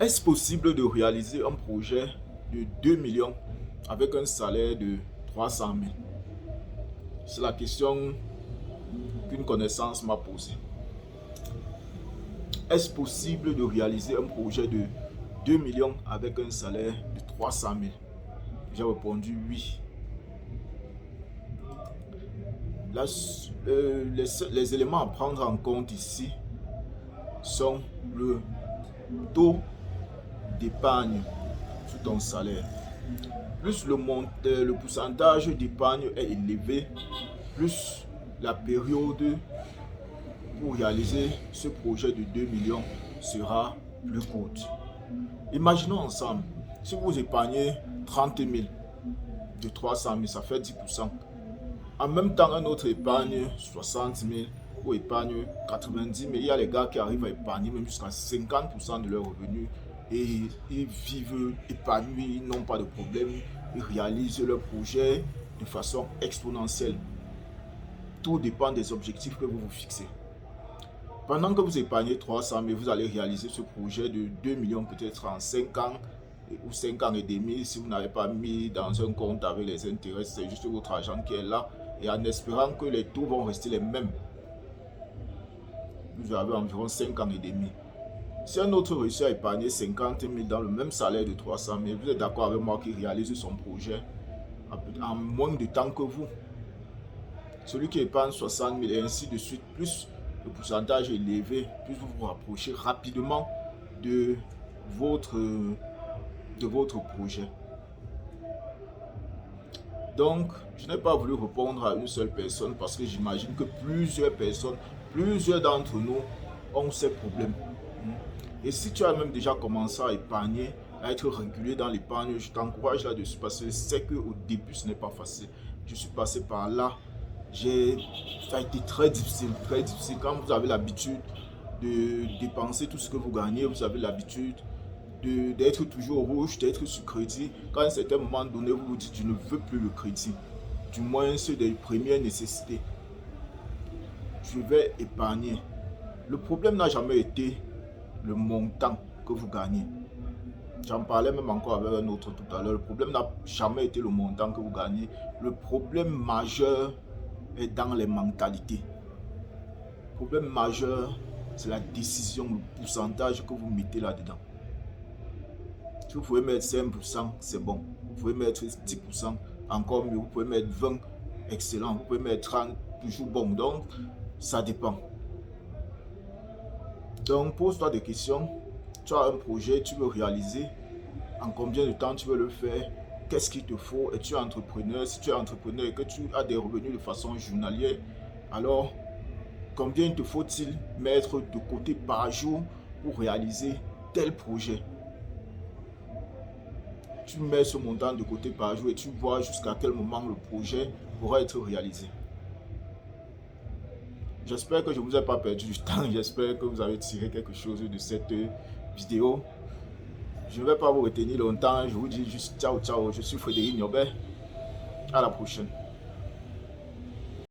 Est-ce possible de réaliser un projet de 2 millions avec un salaire de 300 000? C'est la question qu'une connaissance m'a posée. Est-ce possible de réaliser un projet de 2 millions avec un salaire de 300 000? J'ai répondu oui. Là, les éléments à prendre en compte ici sont le taux d'épargne sur ton salaire. Plus le pourcentage d'épargne est élevé, plus la période pour réaliser ce projet de 2 millions sera plus courte. Imaginons ensemble, si vous épargnez 30 000 de 300 000, ça fait 10%. En même temps, un autre épargne 60 000 ou épargne 90 000. Il y a les gars qui arrivent à épargner même jusqu'à 50% de leurs revenus et ils vivent épanouis, ils n'ont pas de problème, ils réalisent leur projet de façon exponentielle. Tout dépend des objectifs que vous vous fixez. Pendant que vous épargnez 300 000, vous allez réaliser ce projet de 2 millions peut-être en 5 ans ou 5 ans et demi. Si vous n'avez pas mis dans un compte avec les intérêts, c'est juste votre argent qui est là. Et en espérant que les taux vont rester les mêmes, vous avez environ 5 ans et demi. Si un autre réussit à épargner 50 000 dans le même salaire de 300 000, vous êtes d'accord avec moi qu'il réalise son projet en moins de temps que vous. Celui qui épargne 60 000 et ainsi de suite, plus le pourcentage est élevé, plus vous vous rapprochez rapidement de votre projet. Donc, je n'ai pas voulu répondre à une seule personne parce que j'imagine que plusieurs d'entre nous ont ces problèmes. Et si tu as même déjà commencé à épargner, à être régulier dans l'épargne, je t'encourage là-dessus parce que je sais qu'au début, ce n'est pas facile. Je suis passé par là. Ça a été très difficile, très difficile. Quand vous avez l'habitude de dépenser tout ce que vous gagnez, vous avez l'habitude d'être toujours rouge, d'être sur crédit. Quand à un certain moment donné, vous vous dites, je ne veux plus le crédit. Du moins, ceux des premières nécessités. Je vais épargner. Le problème n'a jamais été le montant que vous gagnez. J'en parlais même encore avec un autre tout à l'heure. Le problème n'a jamais été le montant que vous gagnez. Le problème majeur est dans les mentalités. Le problème majeur, c'est la décision, le pourcentage que vous mettez là-dedans. Si vous pouvez mettre 5%, c'est bon. Vous pouvez mettre 10%, encore mieux. Vous pouvez mettre 20%, excellent. Vous pouvez mettre 30%, toujours bon. Donc, ça dépend. Donc, pose-toi des questions. Tu as un projet, tu veux réaliser. En combien de temps tu veux le faire? Qu'est-ce qu'il te faut? Es-tu entrepreneur? Si tu es entrepreneur et que tu as des revenus de façon journalière, alors combien te faut-il mettre de côté par jour pour réaliser tel projet? Tu mets ce montant de côté par jour et tu vois jusqu'à quel moment le projet pourra être réalisé. J'espère que je ne vous ai pas perdu du temps. J'espère que vous avez tiré quelque chose de cette vidéo. Je ne vais pas vous retenir longtemps. Je vous dis juste ciao, ciao. Je suis Frédéric Niobert. À la prochaine.